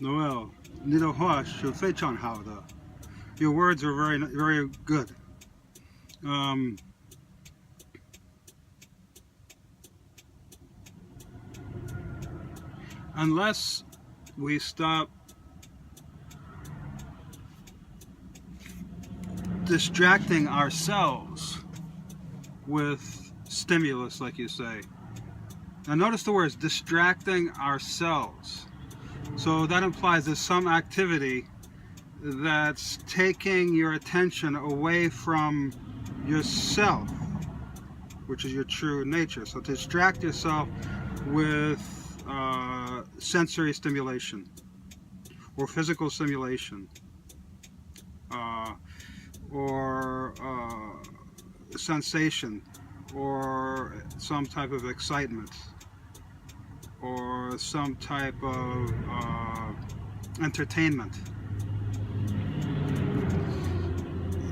Noel, 你的话是非常好的. Your words are very, very good. Unless we stop distracting ourselves with stimulus, like you say. Now notice the words distracting ourselves. So that implies there's some activity that's taking your attention away from yourself, which is your true nature. So to distract yourself with sensory stimulation or physical stimulation or sensation or some type of excitement or some type of entertainment,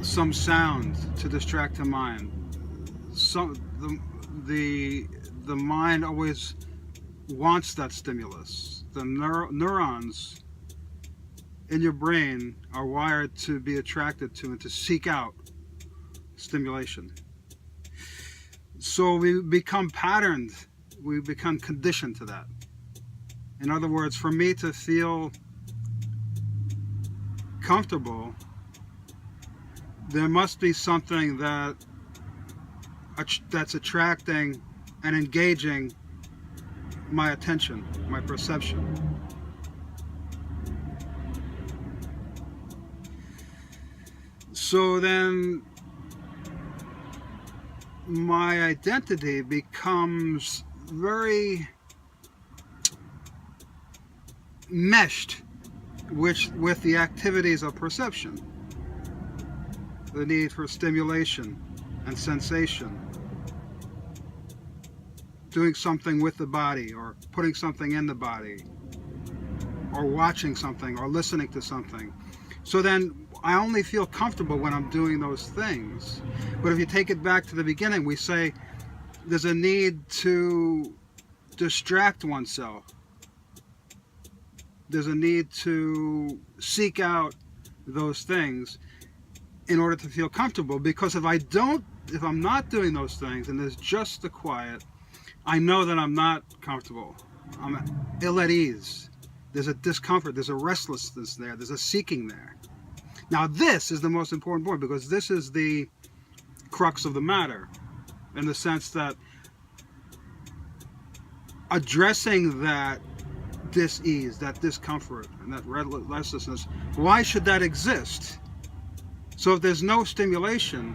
some sound to distract the mind. The mind always wants that stimulus. The neurons in your brain are wired to be attracted to and to seek out stimulation. So we become patterned, we become conditioned to that. In other words, for me to feel comfortable, there must be something that's attracting and engaging my attention, my perception. So then my identity becomes very meshed with the activities of perception. The need for stimulation and sensation. Doing something with the body, or putting something in the body, or watching something, or listening to something. So then I only feel comfortable when I'm doing those things. But if you take it back to the beginning, we say there's a need to distract oneself. There's a need to seek out those things in order to feel comfortable, because if I'm not doing those things and there's just the quiet, I know that I'm not comfortable. I'm ill at ease. There's a discomfort, there's a restlessness there, there's a seeking there. Now this is the most important point, because this is the crux of the matter, in the sense that addressing that dis-ease, that discomfort, and that restlessness, why should that exist? So if there's no stimulation,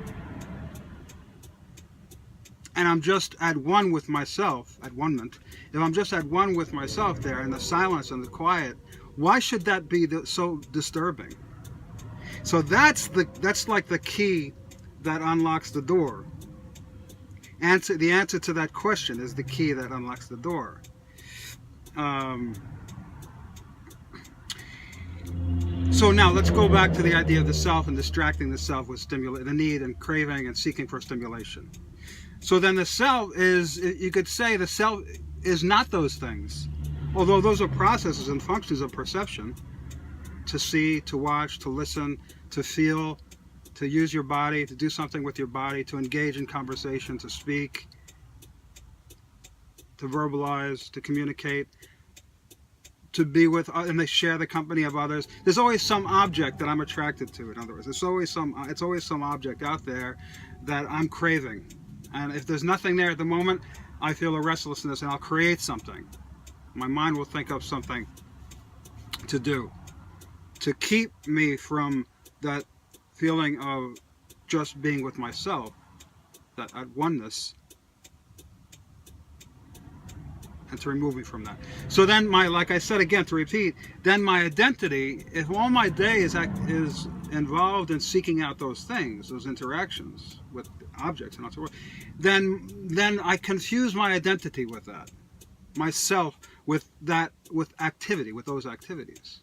and I'm just at one with myself, at one-ment, if I'm just at one with myself there in the silence and the quiet, why should that be so disturbing? So that's like the key that unlocks the door. The answer to that question is the key that unlocks the door. So now let's go back to the idea of the self and distracting the self with the need and craving and seeking for stimulation. So then the self is, you could say the self is not those things. Although those are processes and functions of perception. To see, to watch, to listen, to feel, to use your body, to do something with your body, to engage in conversation, to speak, to verbalize, to communicate, to be with, and they share the company of others. There's always some object that I'm attracted to, in other words. It's always some object out there that I'm craving. And if there's nothing there at the moment, I feel a restlessness and I'll create something. My mind will think of something to do, to keep me from that feeling of just being with myself, that at oneness, and to remove me from that. So then like I said again, to repeat, then my identity, if all my day is involved in seeking out those things, those interactions with objects and so forth, then I confuse my identity with that, myself with activity, with those activities.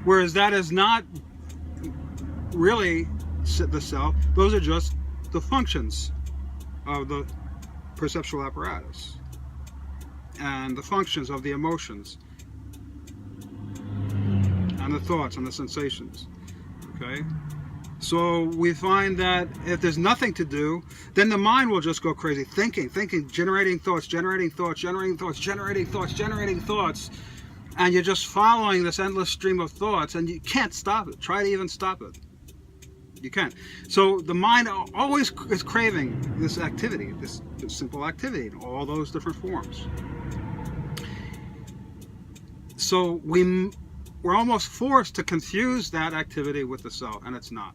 Whereas that is not really the self, those are just the functions of the perceptual apparatus. and the functions of the emotions and the thoughts and the sensations. Okay? So we find that if there's nothing to do, then the mind will just go crazy, thinking, generating thoughts, and you're just following this endless stream of thoughts, and you can't stop it. Try to even stop it. You can't. So the mind always is craving this activity, this simple activity in all those different forms. So we're almost forced to confuse that activity with the self, and it's not.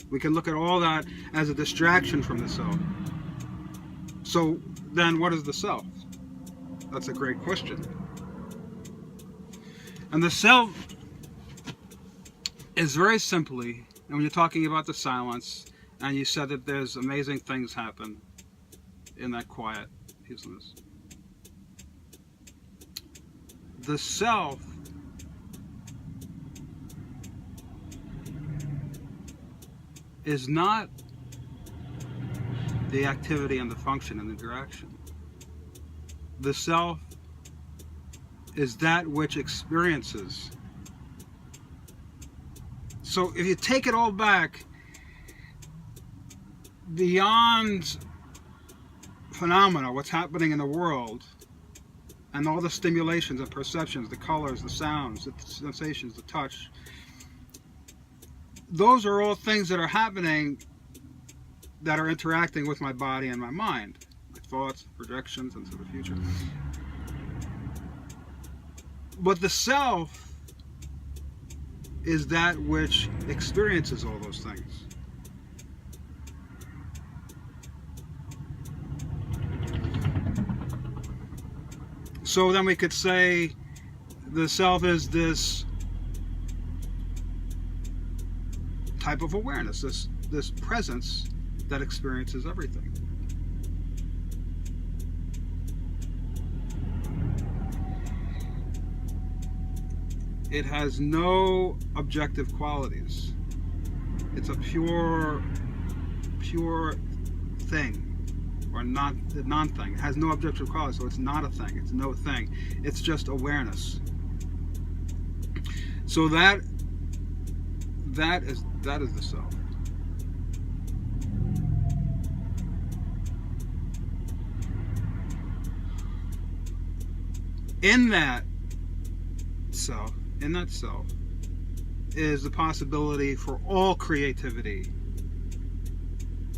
We can look at all that as a distraction from the self. So then what is the self? That's a great question. And the self is very simply, and when you're talking about the silence, and you said that there's amazing things happen in that quiet peacefulness. The self is not the activity and the function and the interaction. The self is that which experiences. So if you take it all back beyond phenomena, what's happening in the world, and all the stimulations and perceptions, the colors, the sounds, the sensations, the touch, those are all things that are happening that are interacting with my body and my mind, my thoughts, projections into the future. But the self is that which experiences all those things. So then we could say the self is this type of awareness, this presence that experiences everything. It has no objective qualities. It's a pure thing, or non-thing. It has no objective qualities, so it's not a thing. It's no thing. It's just awareness. So that is the self. In that self is the possibility for all creativity.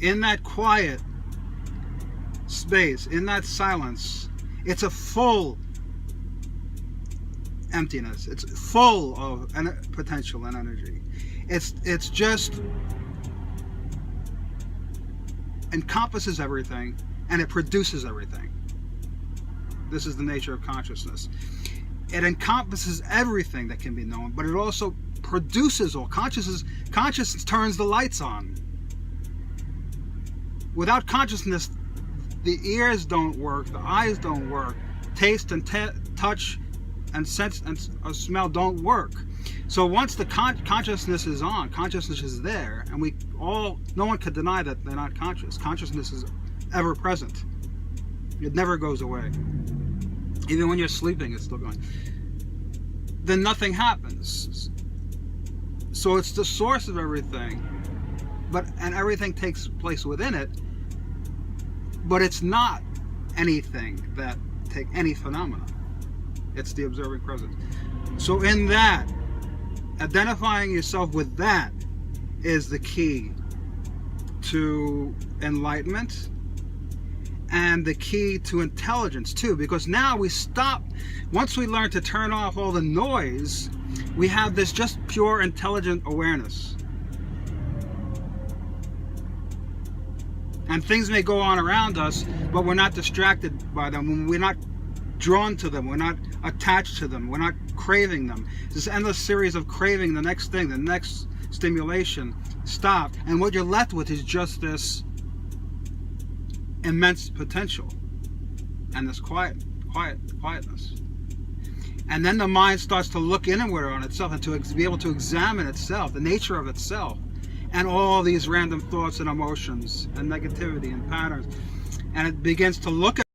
In that quiet space, in that silence, it's a full emptiness. It's full of potential and energy. It's just encompasses everything, and it produces everything. This is the nature of consciousness. It encompasses everything that can be known, but it also produces all. Consciousness turns the lights on. Without consciousness, the ears don't work, the eyes don't work, taste and touch and sense and smell don't work. So once the consciousness is on, consciousness is there, and no one can deny that they're not conscious. Consciousness is ever present. It never goes away. Even when you're sleeping, it's still going. Then nothing happens. So it's the source of everything, and everything takes place within it, but it's not anything that take any phenomena. It's the observing presence. So in that, identifying yourself with that is the key to enlightenment, and the key to intelligence too, because now once we learn to turn off all the noise, we have this just pure intelligent awareness. And things may go on around us, but we're not distracted by them. We're not drawn to them. We're not attached to them. We're not craving them. This endless series of craving the next thing, the next stimulation, stop. And what you're left with is just this immense potential and this quietness. And then the mind starts to look inward on itself and to be able to examine itself, the nature of itself, and all these random thoughts and emotions and negativity and patterns. And it begins to look at